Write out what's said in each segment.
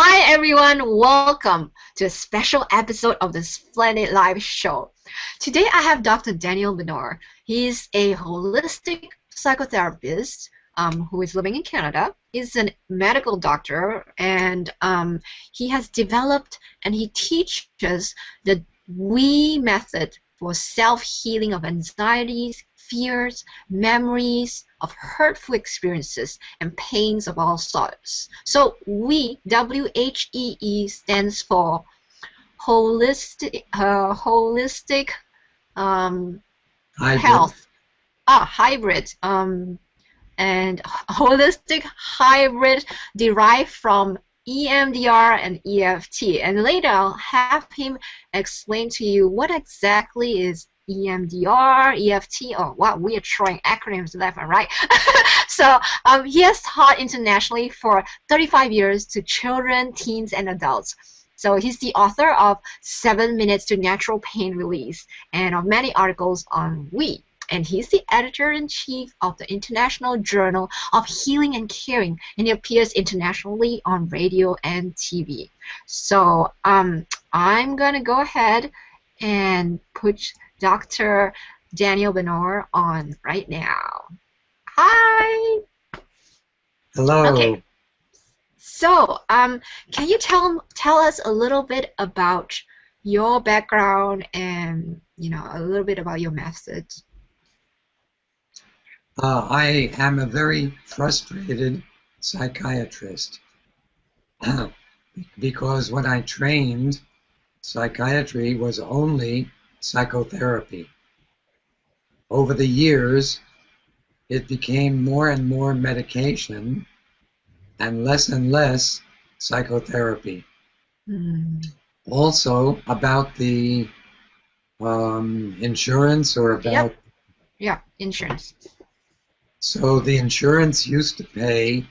Hi everyone, welcome to a special episode of the Splendid Live Show. Today I have Dr. Daniel Benor. He's a holistic psychotherapist who is living in Canada. He's a medical doctor and he has developed and he teaches the WE method for self-healing of anxieties, fears, memories of hurtful experiences, and pains of all sorts. So WE, W-H-E-E, stands for holistic, health, hybrid, and holistic hybrid derived from EMDR and EFT. And later I'll have him explain to you what exactly is EMDR, EFT. Oh wow, we are throwing acronyms left and right. So he has taught internationally for 35 years to children, teens, and adults. So he's the author of 7 Minutes to Natural Pain Release and of many articles on WE. And he's the editor-in-chief of the International Journal of Healing and Caring, and he appears internationally on radio and TV. So I'm going to go ahead and put Dr. Daniel Benor on right now. Hi! Hello. Okay. So can you tell us a little bit about your background and a little bit about your methods? I am a very frustrated psychiatrist because when I trained, psychiatry was only psychotherapy. Over the years, it became more and more medication and less psychotherapy. Also, about the insurance or about... Yeah, insurance. So the insurance used to pay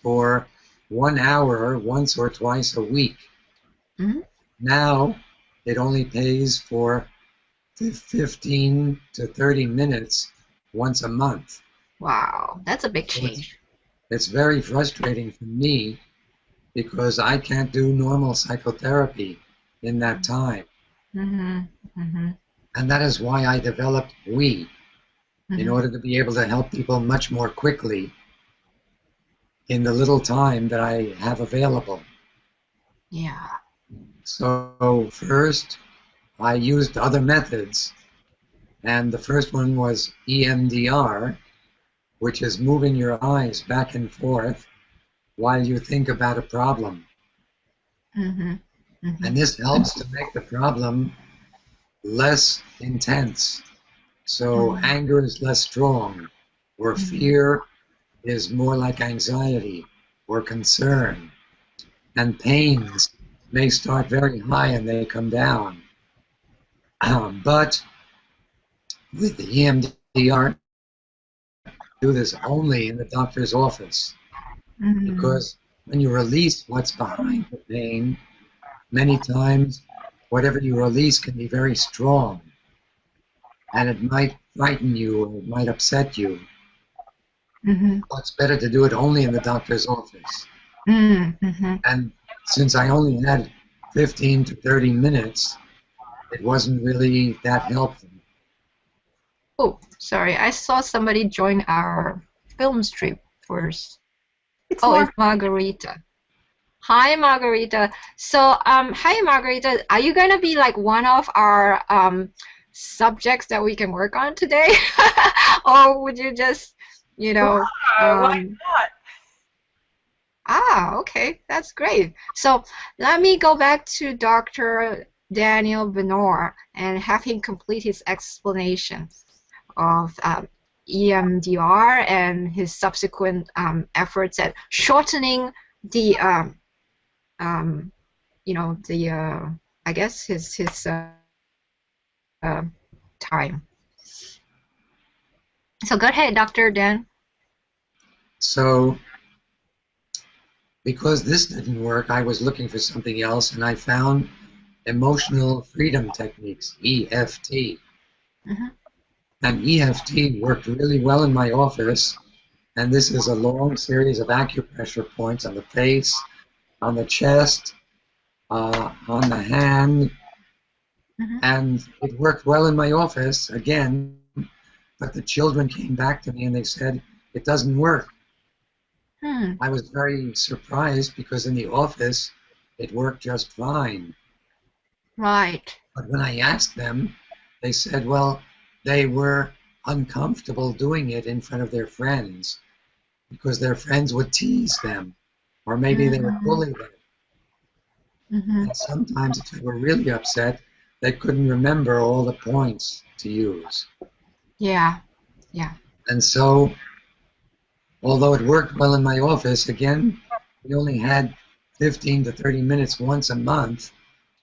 for 1 hour once or twice a week. Mm-hmm. Now it only pays for 15 to 30 minutes once a month. Wow, that's a big change. It's very frustrating for me because I can't do normal psychotherapy in that time. Mm-hmm. Mm-hmm. And that is why I developed WE. In order to be able to help people much more quickly in the little time that I have available. Yeah. So first, I used other methods, and the first one was EMDR, which is moving your eyes back and forth while you think about a problem. Mm-hmm. Mm-hmm. And this helps to make the problem less intense. So anger is less strong, or fear is more like anxiety or concern. And pains may start very high and they come down. But with the EMDR, do this only in the doctor's office. Because when you release what's behind the pain, many times whatever you release can be very strong. And it might frighten you, or it might upset you. So it's better to do it only in the doctor's office. And since I only had 15 to 30 minutes, it wasn't really that helpful. Oh, sorry, I saw somebody join our film strip first. It's Margarita. Hi, Margarita. So, hi, Margarita. Are you going to be like one of our subjects that we can work on today? Or would you just, why not? Okay, that's great. So let me go back to Dr. Daniel Benor and have him complete his explanation of EMDR and his subsequent efforts at shortening the I guess his time. So go ahead, Dr. Dan. So because this didn't work, I was looking for something else, and I found emotional freedom techniques, EFT. And EFT worked really well in my office, and this is a long series of acupressure points on the face, on the chest, on the hand, and it worked well in my office again, but the children came back to me and they said, it doesn't work. I was very surprised because in the office, it worked just fine. Right. But when I asked them, they said, well, they were uncomfortable doing it in front of their friends because their friends would tease them, or maybe they would bully them. And sometimes if they were really upset, they couldn't remember all the points to use. Yeah. Yeah. And so, although it worked well in my office, again, we only had 15 to 30 minutes once a month.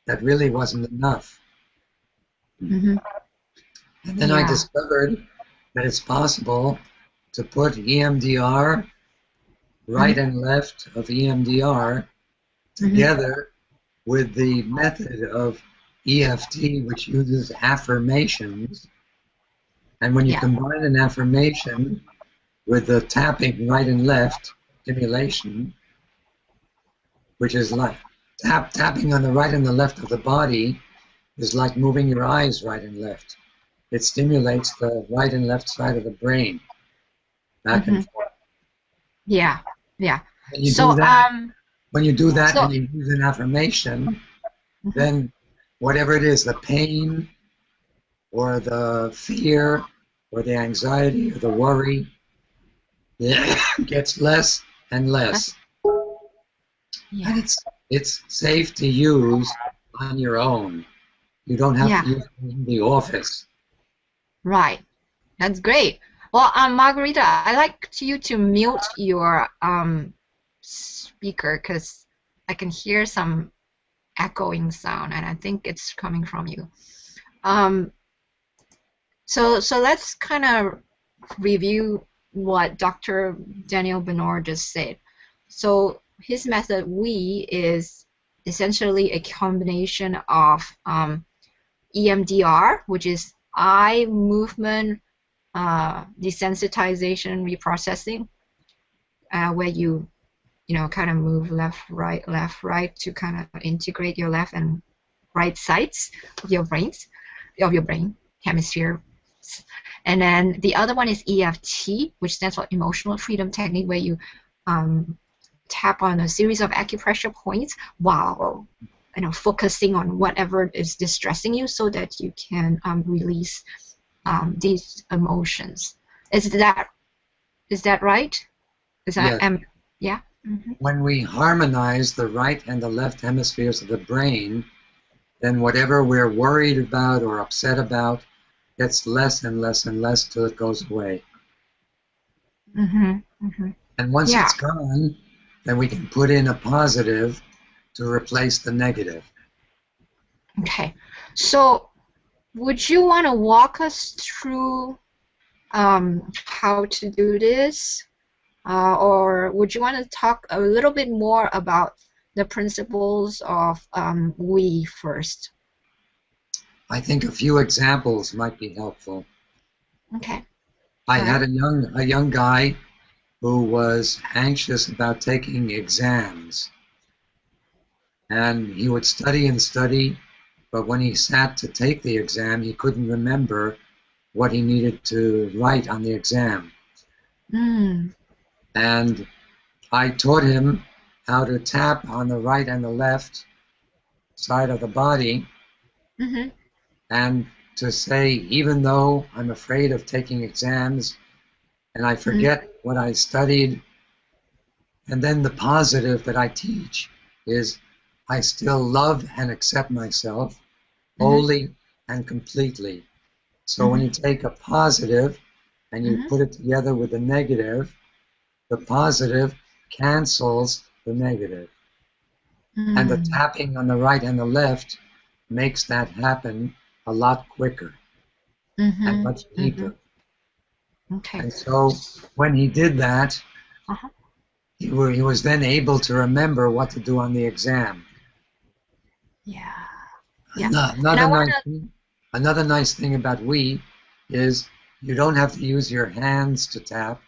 That really wasn't enough. And then I discovered that it's possible to put EMDR, right and left of EMDR, together with the method of EFT, which uses affirmations. And when you combine an affirmation with the tapping right and left stimulation, which is like tapping on the right and the left of the body, is like moving your eyes right and left. It stimulates the right and left side of the brain, back and forth. Yeah, yeah. When you do that, when you do that and you use an affirmation, then whatever it is, the pain or the fear or the anxiety or the worry, gets less and less. And it's safe to use on your own. You don't have to use it in the office. Right. That's great. Well, Margarita, I'd like you to mute your speaker because I can hear some echoing sound, and I think it's coming from you. So let's kind of review what Dr. Daniel Benor just said. So his method, is essentially a combination of EMDR, which is eye movement desensitization reprocessing, where you kind of move left, right to kind of integrate your left and right sides of your brain hemisphere. And then the other one is EFT, which stands for Emotional Freedom Technique, where you tap on a series of acupressure points while focusing on whatever is distressing you, so that you can release these emotions. Is that right? Is that yeah? When we harmonize the right and the left hemispheres of the brain, then whatever we're worried about or upset about gets less and less and less till it goes away. And once it's gone, then we can put in a positive to replace the negative. Okay, so would you want to walk us through how to do this, or would you want to talk a little bit more about the principles of we first? I think a few examples might be helpful. Okay. I had a young guy who was anxious about taking exams, and he would study and study, but when he sat to take the exam, he couldn't remember what he needed to write on the exam. And I taught him how to tap on the right and the left side of the body, and to say, even though I'm afraid of taking exams and I forget what I studied, and then the positive that I teach is I still love and accept myself wholly and completely. So when you take a positive and you put it together with the negative, the positive cancels the negative. And the tapping on the right and the left makes that happen a lot quicker and much deeper. Okay. And so when he did that, he was then able to remember what to do on the exam. Another nice thing about we is you don't have to use your hands to tap.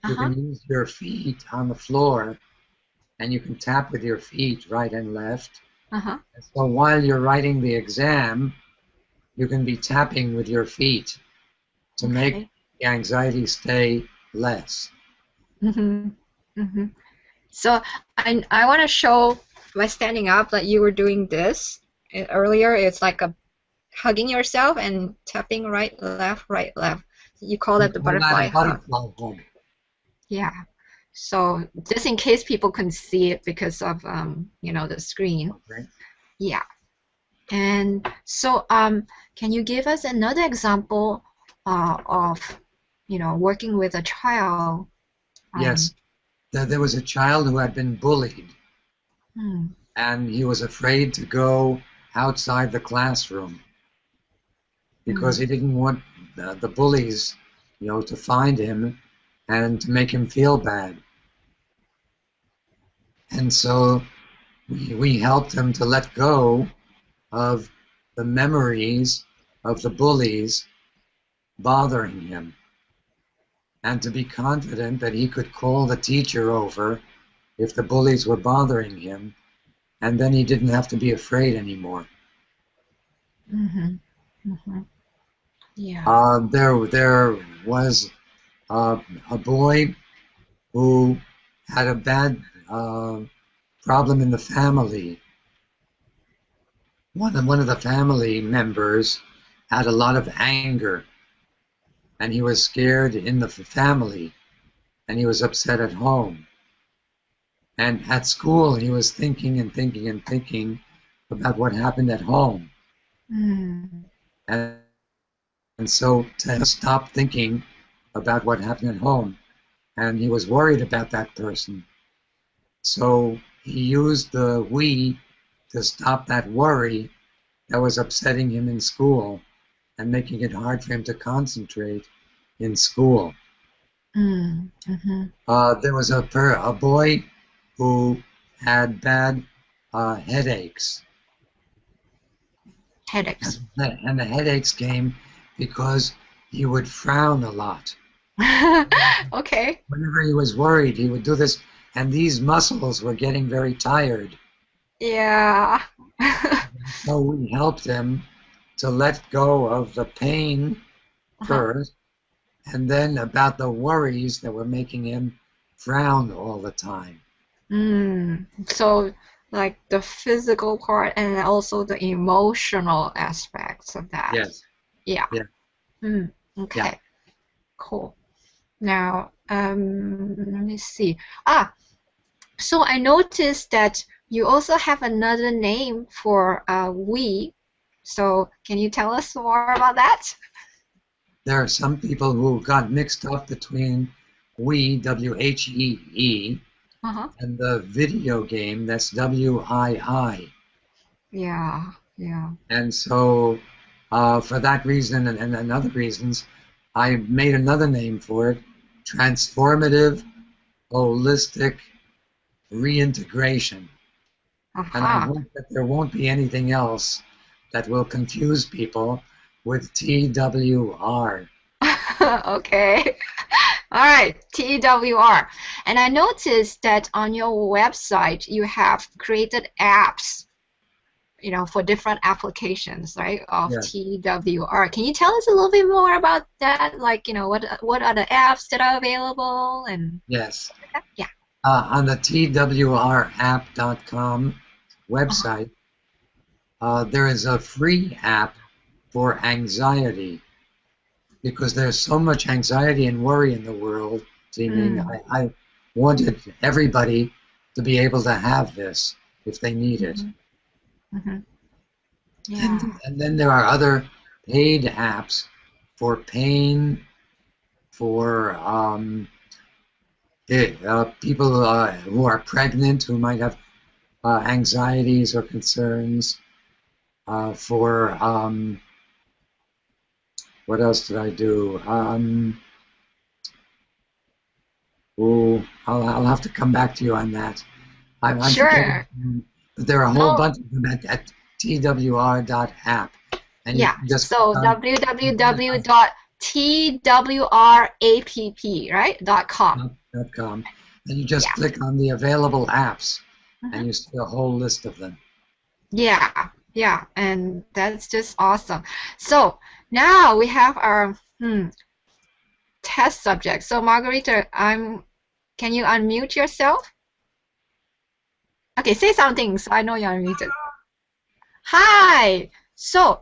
You can use your feet on the floor and you can tap with your feet right and left. Uh-huh. So while you're writing the exam, you can be tapping with your feet to make the anxiety stay less. Mm-hmm. Mm-hmm. So I want to show by standing up that you were doing this earlier. It's like a hugging yourself and tapping right, left, right, left. You call We that the call that butterfly a hug. butterfly hug. Yeah. So just in case people couldn't see it because of you know, the screen. Okay. Yeah. And so can you give us another example of, you know, working with a child? Yes. There was a child who had been bullied, and he was afraid to go outside the classroom because he didn't want the bullies, to find him and to make him feel bad. And so we helped him to let go of the memories of the bullies bothering him, and to be confident that he could call the teacher over if the bullies were bothering him, and then he didn't have to be afraid anymore. Yeah. There was a boy who had a bad problem in the family. One of the family members had a lot of anger, and he was scared in the family, and he was upset at home. And at school, he was thinking and thinking and thinking about what happened at home. And, and so to stop thinking about what happened at home, and he was worried about that person. So he used the we to stop that worry that was upsetting him in school and making it hard for him to concentrate in school. There was a boy who had bad headaches. Headaches. And the headaches came because he would frown a lot. Okay. Whenever he was worried, he would do this, and these muscles were getting very tired. Yeah. So we helped him to let go of the pain first, and then about the worries that were making him frown all the time. So like the physical part and also the emotional aspects of that. Yes. Yeah. Yeah. Okay. Yeah. Cool. Now, let me see. So I noticed that you also have another name for we. So can you tell us more about that? There are some people who got mixed up between we, W-H-E-E, and the video game, that's W-I-I. Yeah. And so for that reason and other reasons, I made another name for it, Transformative Holistic Reintegration. And I hope that there won't be anything else that will confuse people with TWR. Okay. All right, TWR. And I noticed that on your website you have created apps, you know, for different applications, right, of TWR. Can you tell us a little bit more about that? Like, you know, what are the apps that are available? And yes. Yeah. On the TWRapp.com website, there is a free app for anxiety, because there's so much anxiety and worry in the world, seeming. I wanted everybody to be able to have this if they need it. Yeah. And then there are other paid apps for pain, for people who are pregnant who might have anxieties or concerns, for what else did I do? I'll have to come back to you on that. I'm Sure. But there are a whole bunch of them at twr.app. And Yeah, just so www.twrapp, right, .com. .com. then you just click on the available apps, and you see a whole list of them. Yeah, yeah, and that's just awesome. So now we have our test subject. So Margarita, can you unmute yourself? Okay, say something so I know you're unmuted. Hi. So,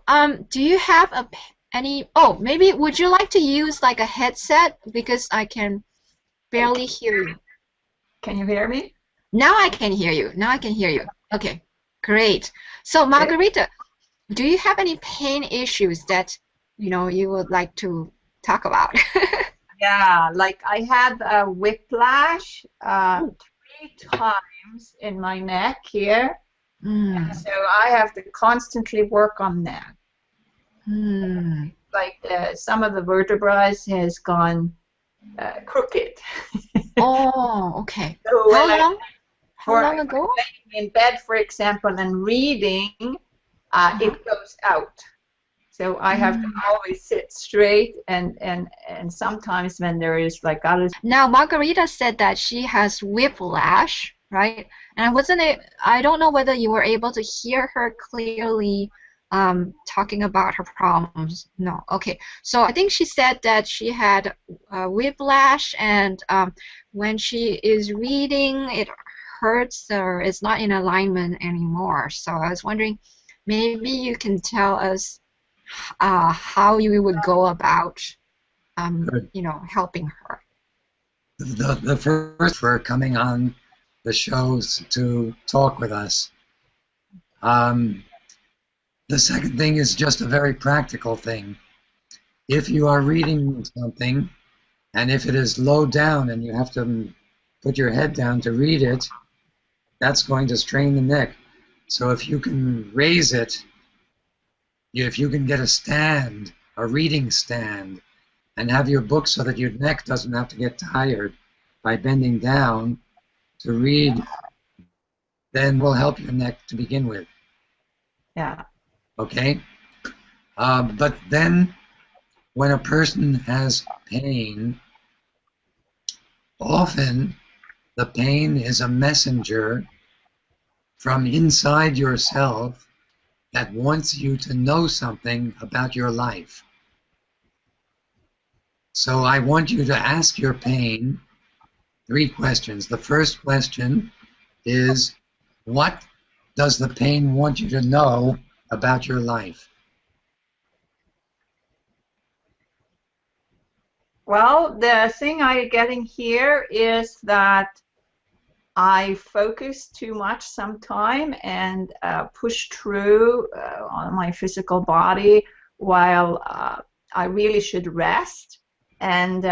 do you have any? Oh, maybe would you like to use like a headset because I can barely hear you. Can you hear me? Now I can hear you. Now I can hear you. Okay, great. So, Margarita, do you have any pain issues that you would like to talk about? Yeah, like I had a whiplash 3 times in my neck here. And so I have to constantly work on that. Like some of the vertebrae has gone crooked. Oh, okay. So How long ago? Laying in bed, for example, and reading, it goes out. So I have to always sit straight, and sometimes when there is like others. Now, Margarita said that she has whiplash, right? And I don't know whether you were able to hear her clearly talking about her problems. No, okay. So I think she said that she had whiplash, and when she is reading, it hurts or it's not in alignment anymore. So I was wondering, maybe you can tell us how you would go about, helping her. The first for coming on the shows to talk with us. The second thing is just a very practical thing. If you are reading something, and if it is low down and you have to put your head down to read it, that's going to strain the neck. So if you can raise it, if you can get a stand, a reading stand, and have your book so that your neck doesn't have to get tired by bending down to read, then we'll help your neck to begin with. Yeah. Okay? But then when a person has pain, often the pain is a messenger from inside yourself that wants you to know something about your life. So I want you to ask your pain 3 questions. The first question is, what does the pain want you to know about your life? Well, the thing I'm getting here is that I focus too much sometime and push through on my physical body while I really should rest. And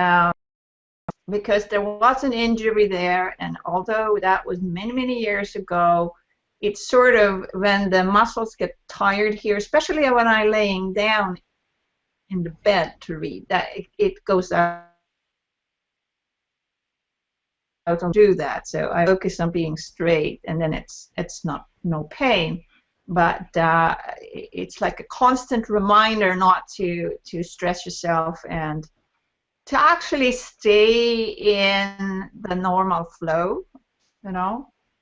because there was an injury there, and although that was many, many years ago, it's sort of when the muscles get tired here, especially when I'm laying down in the bed to read, that it goes out to do that. So I focus on being straight, and then it's not no pain, but it's like a constant reminder not to stress yourself and to actually stay in the normal flow,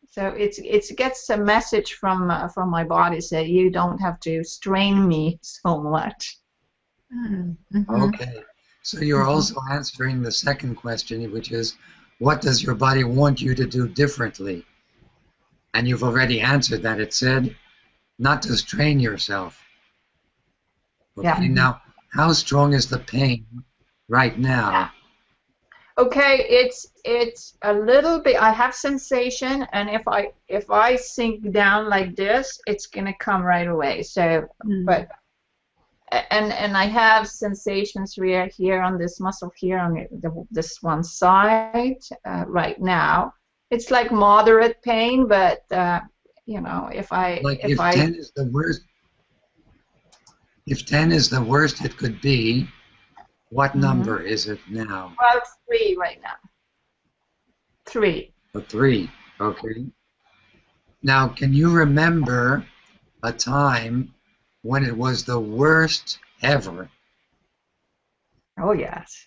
So it gets a message from my body say you don't have to strain me so much. Okay, so you're also answering the second question, which is, what does your body want you to do differently? And you've already answered that. It said not to strain yourself. Okay, yeah. Now, how strong is the pain right now? Okay, it's a little bit. I have sensation, and if I sink down like this, it's gonna come right away. So, but and I have sensations here on this muscle here on this one side right now. It's like moderate pain, but if I like if 10 is the worst, if 10 is the worst it could be, what number is it now? Well, 3 right now. 3. A 3. Okay. Now, can you remember a time when it was the worst ever? Oh yes.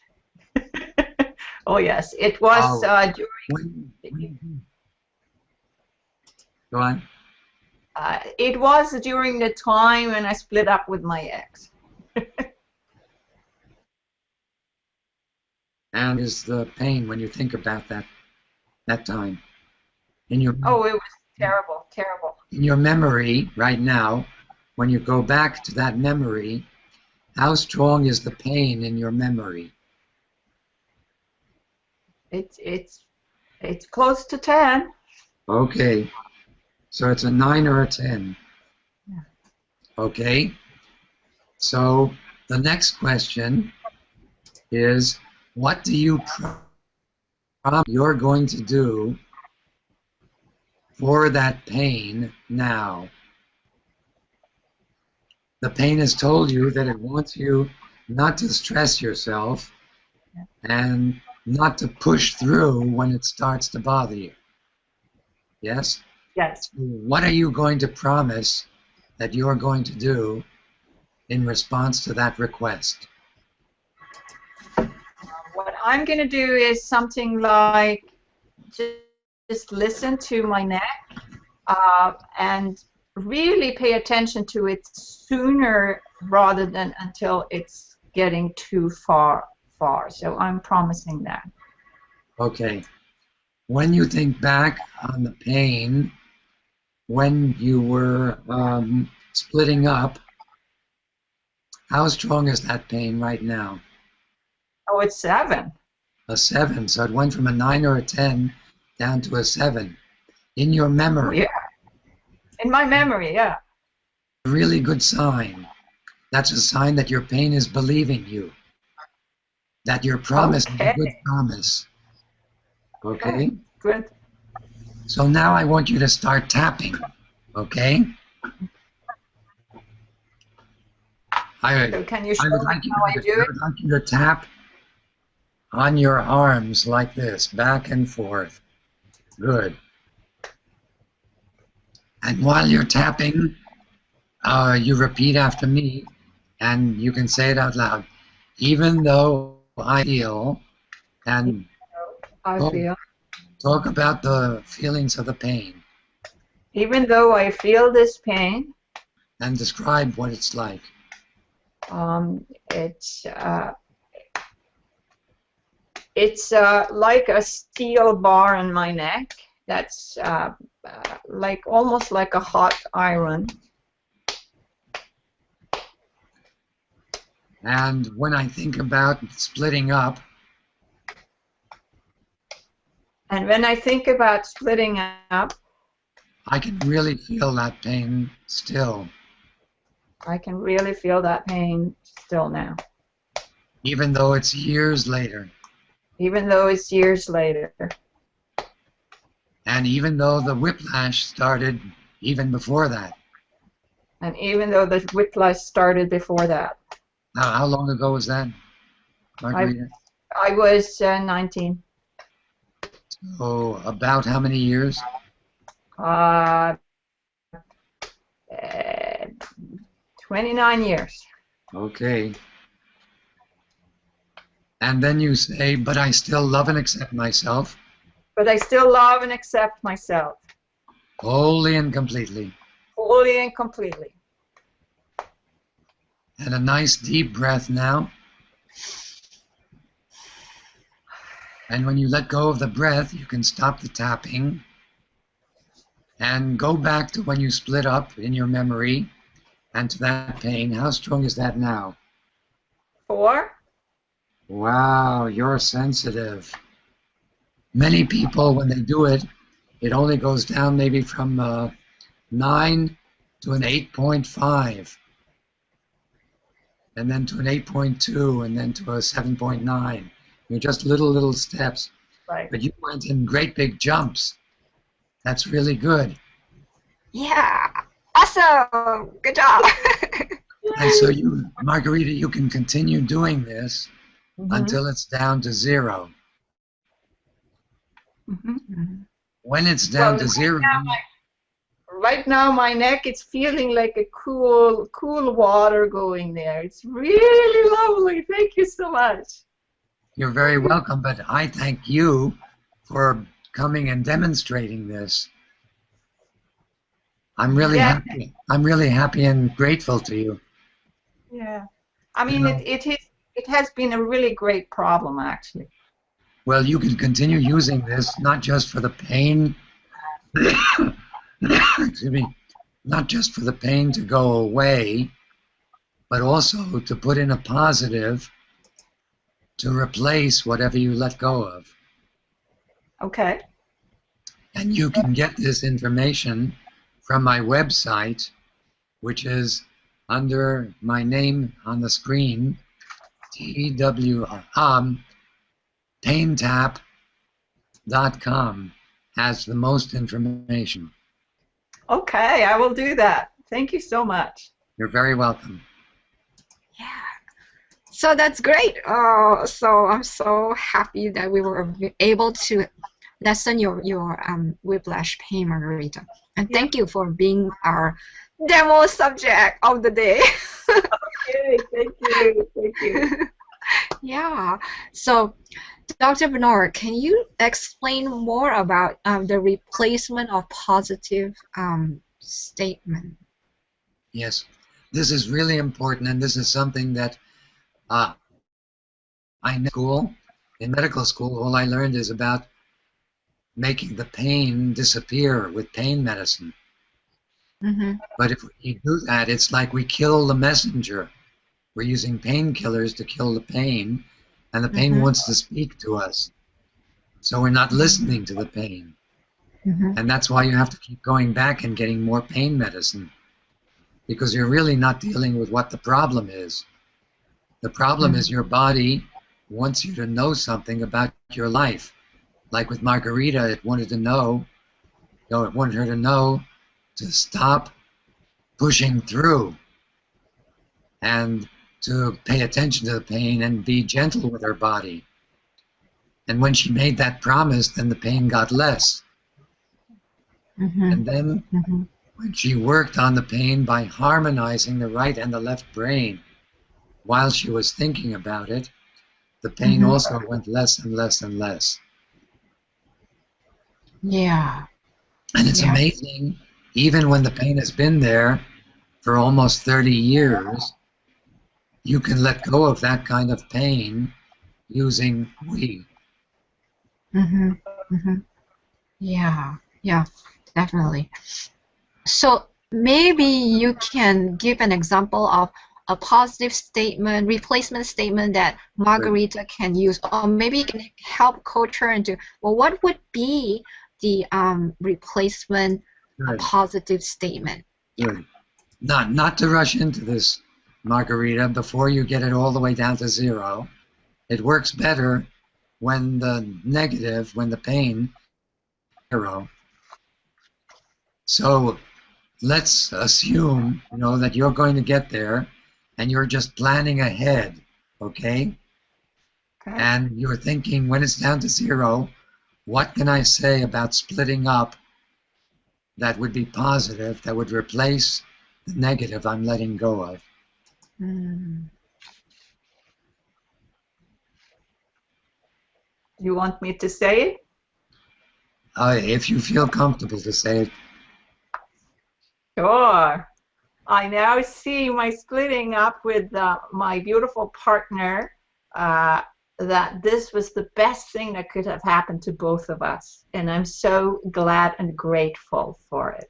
Oh yes, it was when, go on. It was during the time when I split up with my ex. And is the pain when you think about that time in your Oh, it was terrible, terrible. in your memory right now? When you go back to that memory, how strong is the pain in your memory? It's close to 10. Okay, so it's a 9 or a 10. Yeah. Okay, so the next question is, what do you promise you're going to do for that pain now? The pain has told you that it wants you not to stress yourself and not to push through when it starts to bother you. Yes? Yes. What are you going to promise that you're going to do in response to that request? What I'm going to do is something like just listen to my neck and really pay attention to it sooner rather than until it's getting too far. So I'm promising that. Okay. When you think back on the pain when you were splitting up, how strong is that pain right now? Oh, it's 7. A 7. So it went from a 9 or a 10 down to a 7. In your memory. Yeah. In my memory, yeah. A really good sign. That's a sign that your pain is believing you. That your promise is a good promise. Okay? Good. So now I want you to start tapping. Okay? So can you show me how I do it? I would like you to tap on your arms like this, back and forth. Good. And while you're tapping, you repeat after me, and you can say it out loud. Even though I feel, and talk about the feelings of the pain. Even though I feel this pain. And describe what it's like. It's like a steel bar in my neck that's like almost like a hot iron. And when I think about splitting up. And when I think about splitting up. I can really feel that pain still. I can really feel that pain still now. Even though it's years later. Even though it's years later. And even though the whiplash started even before that. And even though the whiplash started before that. Now, how long ago was that, Margarita? I was 19. So about how many years? 29 years. Okay. And then you say, but I still love and accept myself. But I still love and accept myself. Wholly and completely. Wholly and completely. And a nice deep breath now. And when you let go of the breath, you can stop the tapping and go back to when you split up in your memory and to that pain. How strong is that now? 4. Wow, you're sensitive. Many people, when they do it, it only goes down maybe from 9 to an 8.5, and then to an 8.2, and then to a 7.9. You're just little steps. Right. But you went in great big jumps. That's really good. Yeah, awesome. Good job. And so you, Margarita, you can continue doing this until it's down to 0. When it's down to 0. Right now my neck is feeling like a cool water going there. It's really lovely. Thank you so much. You're very welcome, but I thank you for coming and demonstrating this. I'm really Yeah, happy. I'm really happy and grateful to you. yeah. I You mean, know, it has been a really great problem, actually. well, you can continue using this not just for the pain, excuse me, not just for the pain to go away, but also to put in a positive to replace whatever you let go of. Okay. And you can get this information from my website, which is under my name on the screen, TW, paintap.com has the most information. Okay, I will do that. Thank you so much. You're very welcome. Yeah. So that's great. So I'm so happy that we were able to lessen your whiplash pain, Margarita. And Yeah. thank you for being our demo subject of the day. Okay, thank you. Thank you. Yeah. So, Dr. Benor, can you explain more about the replacement of positive statement? Yes, this is really important, and this is something that uh, I know in medical school, all I learned is about making the pain disappear with pain medicine. Mm-hmm. But if you do that, it's like we kill the messenger. We're using painkillers to kill the pain, and the pain Mm-hmm. wants to speak to us. So we're not listening to the pain. Mm-hmm. And that's why you have to keep going back and getting more pain medicine, because you're really not dealing with what the problem is. The problem is your body wants you to know something about your life. Like with Margarita, it wanted to know, it wanted her to know to stop pushing through and to pay attention to the pain and be gentle with her body. And when she made that promise, then the pain got less. Mm-hmm. And then Mm-hmm. when she worked on the pain by harmonizing the right and the left brain while she was thinking about it, the pain Mm-hmm. also went less and less and less. Yeah. And it's Yeah. amazing, even when the pain has been there for almost 30 years, you can let go of that kind of pain using we. Mm-hmm. Mm-hmm. Yeah. Yeah. Definitely. So maybe you can give an example of a positive statement, replacement statement that Good, Margarita can use, or maybe you can help coach her into, well, what would be the replacement good, positive statement? Yeah. good. Not to rush into this, Margarita, before you get it all the way down to zero. It works better when when the pain, zero. So let's assume, that you're going to get there and you're just planning ahead, okay? Okay. And you're thinking when it's down to zero, what can I say about splitting up that would be positive, that would replace the negative I'm letting go of? Mm. You want me to say it? If you feel comfortable to say it. Sure. I now see my splitting up with my beautiful partner, uh, that this was the best thing that could have happened to both of us. And I'm so glad and grateful for it.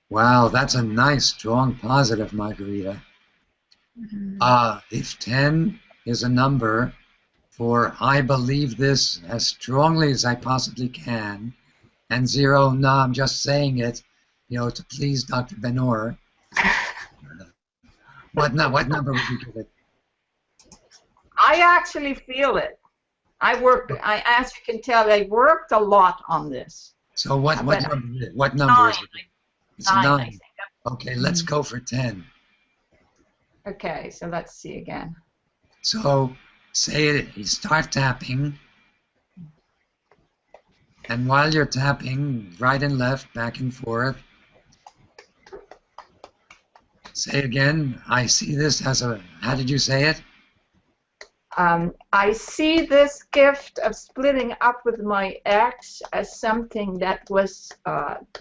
Wow, that's a nice, strong positive, Margarita. If 10 is a number for I believe this as strongly as I possibly can, and 0, no, I'm just saying it, to please Dr. Benor, what number would you give it? I actually feel it. As you can tell, I worked a lot on this. So what But number is nine, it? It's nine, I 9. think. Okay, let's go for 10. Okay, so let's see again. So say it, you start tapping, and while you're tapping right and left, back and forth, say again, I see this as a, how did you say it? I see this gift of splitting up with my ex as something that was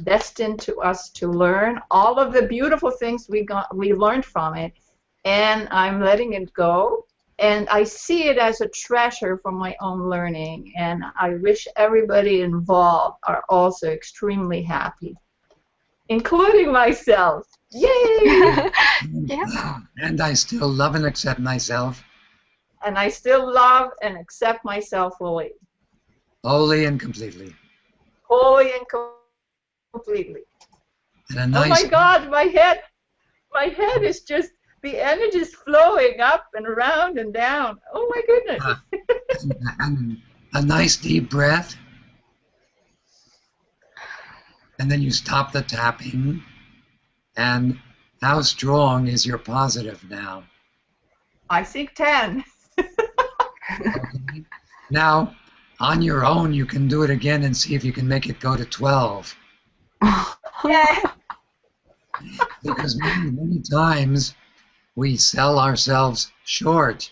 destined to us to learn. All of the beautiful things we learned from it, and I'm letting it go. And I see it as a treasure for my own learning, and I wish everybody involved are also extremely happy, including myself. Yay! Yeah. And I still love and accept myself. And I still love and accept myself fully. Wholly and completely. Wholly and completely. And a Oh nice, my God, my head is just, the energy is flowing up and around and down. Oh my goodness. and a nice deep breath. And then you stop the tapping. And how strong is your positive now? I think 10. Okay. Now, on your own, you can do it again and see if you can make it go to 12. Yeah. Because many times we sell ourselves short.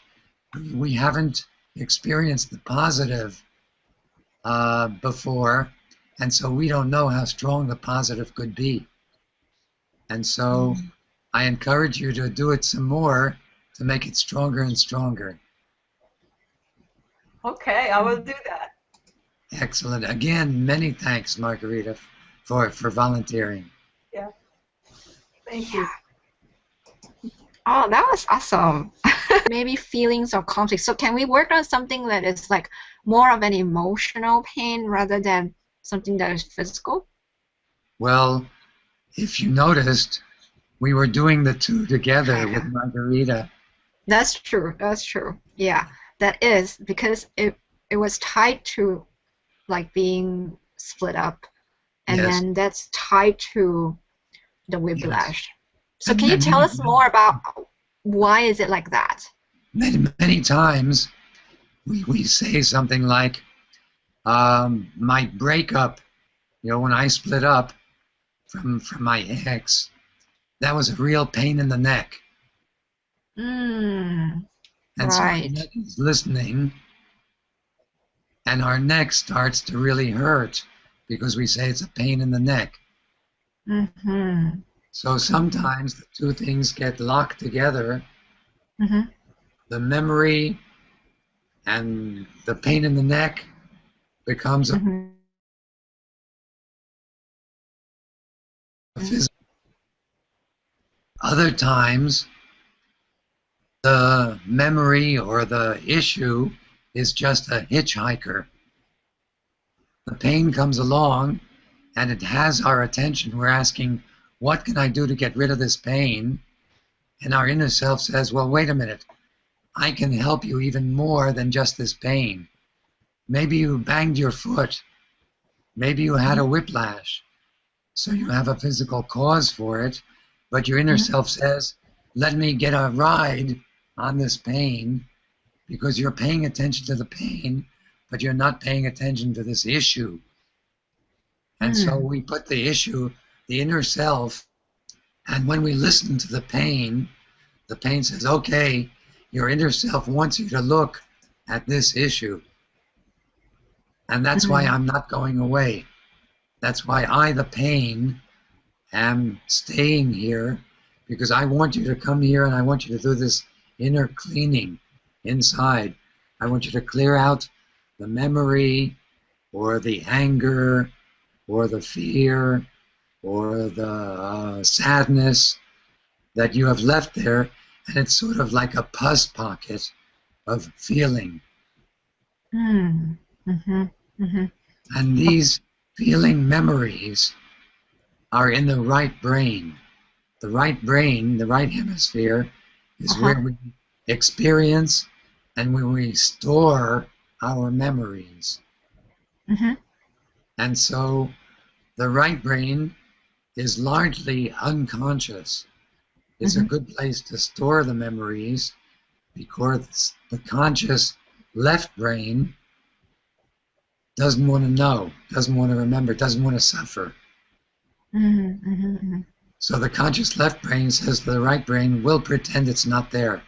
We haven't experienced the positive before, and so we don't know how strong the positive could be. And so I encourage you to do it some more to make it stronger and stronger. Okay, I will do that. Excellent. Again, many thanks, Margarita, for volunteering. Yeah. Thank you. Oh, that was awesome. Maybe feelings or conflict. So can we work on something that is like more of an emotional pain rather than something that is physical? Well, if you noticed, we were doing the two together with Margarita. That's true. That's true. Yeah, that is because it was tied to like being split up, and Yes. then that's tied to the whiplash. So And can you tell us more about why is it like that? Many times we say something like, my breakup, when I split up from my ex, that was a real pain in the neck. And so our neck is listening, and our neck starts to really hurt because we say it's a pain in the neck. Mm-hmm. So sometimes the two things get locked together. Mm-hmm. The memory and the pain in the neck becomes a physical. Other times, the memory or the issue is just a hitchhiker. The pain comes along and it has our attention. We're asking, what can I do to get rid of this pain? And our inner self says, well, wait a minute. I can help you even more than just this pain. Maybe you banged your foot. Maybe you had a whiplash. So you have a physical cause for it, but your inner self says, let me get a ride on this pain, because you're paying attention to the pain, but you're not paying attention to this issue. And so we put the issue, the inner self, and when we listen to the pain says, okay, your inner self wants you to look at this issue. And that's why I'm not going away. That's why I, the pain, am staying here, because I want you to come here and I want you to do this inner cleaning inside. I want you to clear out the memory or the anger or the fear or the sadness that you have left there, and it's sort of like a pus pocket of feeling. And these feeling memories are in the right brain. The right brain, the right hemisphere, is where we experience and where we store our memories. And so the right brain is largely unconscious. It's a good place to store the memories, because the conscious left brain doesn't want to know, doesn't want to remember, doesn't want to suffer. So the conscious left brain says to the right brain, we'll pretend it's not there.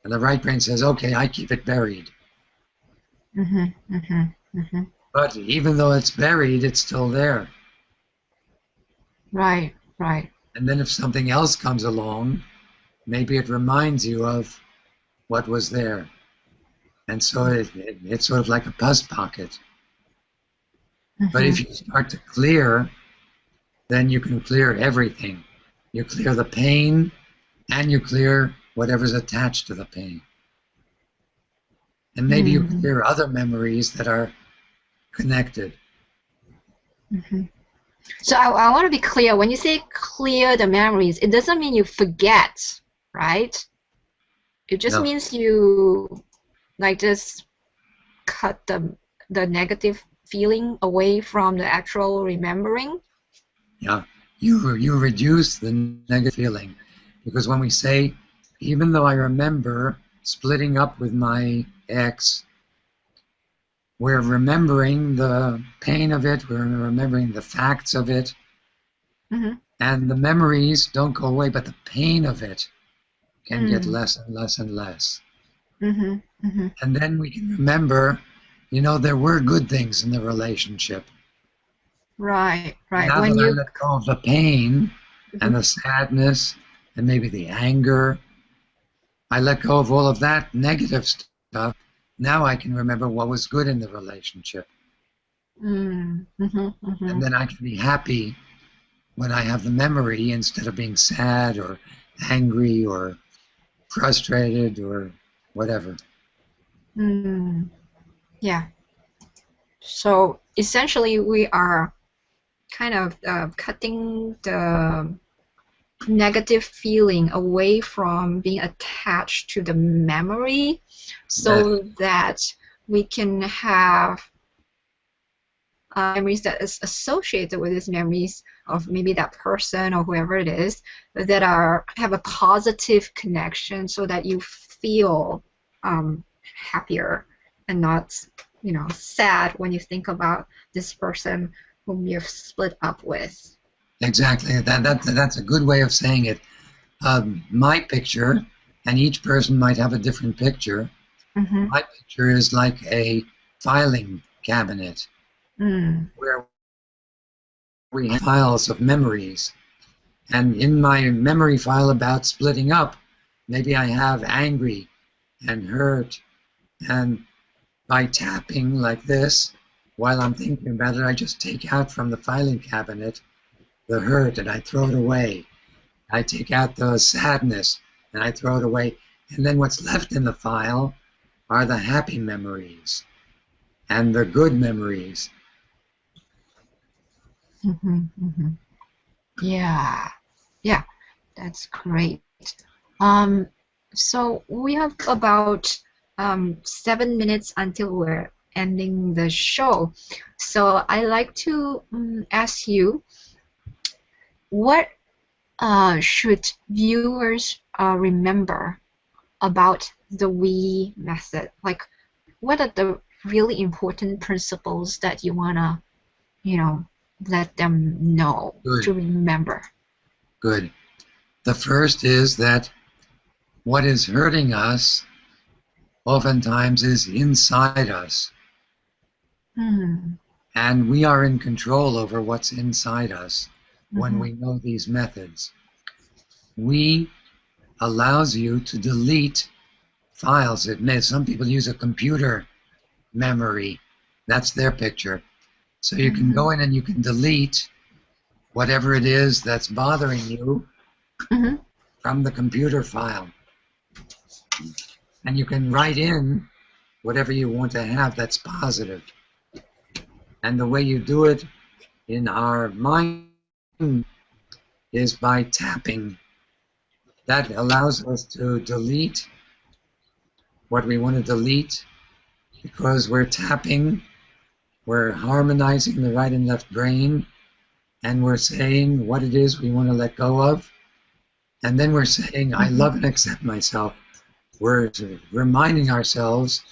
And the right brain says, okay, I keep it buried. But even though it's buried, it's still there. Right, right. And then if something else comes along, maybe it reminds you of what was there. And so it's sort of like a pus pocket. But if you start to clear, then you can clear everything. You clear the pain, and you clear whatever's attached to the pain. And maybe you clear other memories that are connected. So I want to be clear. When you say clear the memories, it doesn't mean you forget, right? It just means you like just cut the negative feeling away from the actual remembering. Yeah, you reduce the negative feeling, because when we say, even though I remember splitting up with my ex, we're remembering the pain of it, we're remembering the facts of it, and the memories don't go away, but the pain of it can get less and less and less. And then we can remember, there were good things in the relationship. Right, right. Now that I let go of the pain and the sadness and maybe the anger, I let go of all of that negative stuff. Now I can remember what was good in the relationship. And then I can be happy when I have the memory instead of being sad or angry or frustrated or whatever. Yeah. So essentially we are kind of cutting the negative feeling away from being attached to the memory, so that we can have memories that is associated with these memories of maybe that person or whoever it is that have a positive connection, so that you feel happier and not sad when you think about this person whom you've split up with. Exactly. That's a good way of saying it. My picture, and each person might have a different picture. My picture is like a filing cabinet where we have files of memories. And in my memory file about splitting up, maybe I have angry and hurt. And by tapping like this, while I'm thinking about it, I just take out from the filing cabinet the hurt and I throw it away. I take out the sadness and I throw it away. And then what's left in the file are the happy memories and the good memories. Yeah, that's great. So we have about 7 minutes until we're ending the show. So I like to ask you, what should viewers remember about the we method? Like, what are the really important principles that you wanna, let them know to remember? Good. The first is that what is hurting us oftentimes is inside us. And we are in control over what's inside us when we know these methods. We allows you to delete files. Some people use a computer memory. That's their picture. So you can go in and you can delete whatever it is that's bothering you from the computer file. And you can write in whatever you want to have that's positive. And the way you do it in our mind is by tapping. That allows us to delete what we want to delete, because we're tapping, we're harmonizing the right and left brain, and we're saying what it is we want to let go of. And then we're saying, I love and accept myself. We're reminding ourselves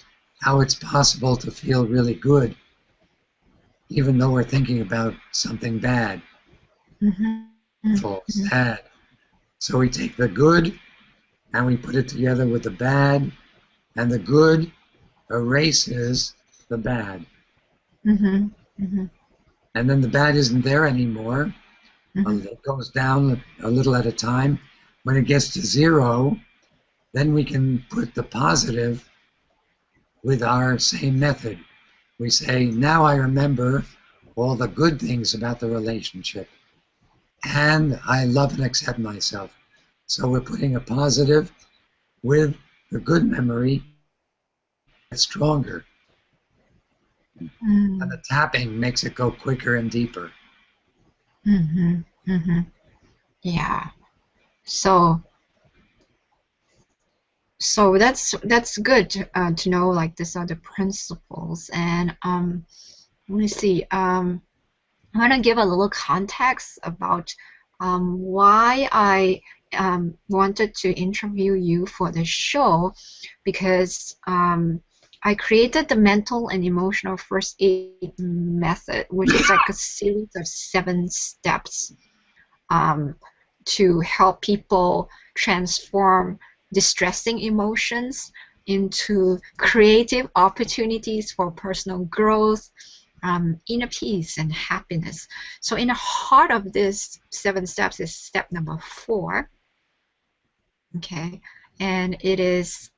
how it's possible to feel really good, even though we're thinking about something bad, sad. So we take the good and we put it together with the bad, and the good erases the bad. Mm-hmm. Mm-hmm. And then the bad isn't there anymore. Mm-hmm. It goes down a little at a time. When it gets to 0, then we can put the positive with our same method. We say, now I remember all the good things about the relationship, and I love and accept myself. So we're putting a positive with the good memory that's stronger. And the tapping makes it go quicker and deeper. Mm-hmm. Mm-hmm. Yeah. So that's good to know. Like these are the principles, and let me see. I want to give a little context about why I wanted to interview you for the show, because I created the mental and emotional first aid method, which is like a series of 7 steps to help people transform distressing emotions into creative opportunities for personal growth, inner peace, and happiness. So in the heart of this 7 steps is step number 4, okay? And it is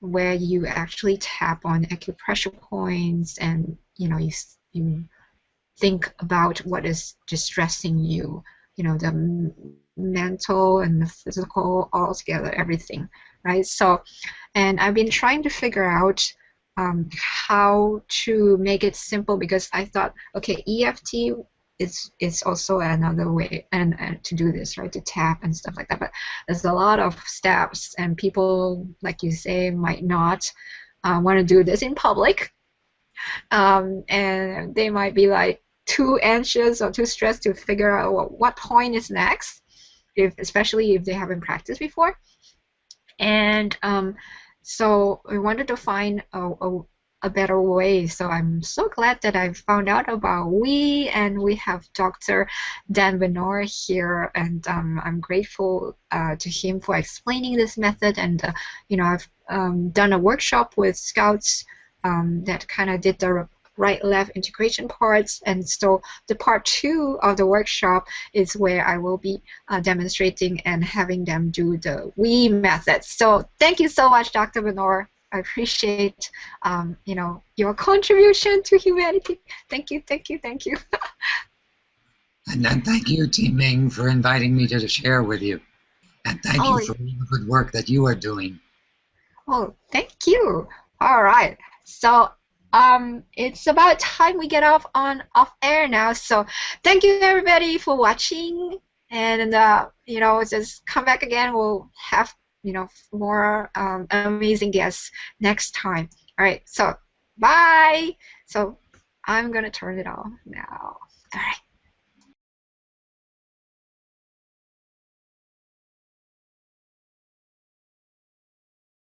where you actually tap on acupressure points, and you think about what is distressing you, the mental and the physical all together, everything, right? So, and I've been trying to figure out how to make it simple, because I thought, okay, EFT is also another way and to do this, right? To tap and stuff like that. But there's a lot of steps, and people, like you say, might not want to do this in public, and they might be like too anxious or too stressed to figure out what point is next, especially if they haven't practiced before. And so I wanted to find a better way. So I'm so glad that I found out about and we have Dr. Dan Benor here, and I'm grateful to him for explaining this method. And I've done a workshop with Scouts that kind of did the right-left integration parts, and so the part 2 of the workshop is where I will be demonstrating and having them do the we method. So thank you so much, Dr. Benor. I appreciate your contribution to humanity. Thank you, thank you, thank you. And then thank you, Team Ming, for inviting me to share with you. And thank you for all the good work that you are doing. Oh, thank you. All right. So it's about time we get off air now. So thank you everybody for watching, and just come back again. We'll have more amazing guests next time. All right. So bye. So I'm gonna turn it off now. All right.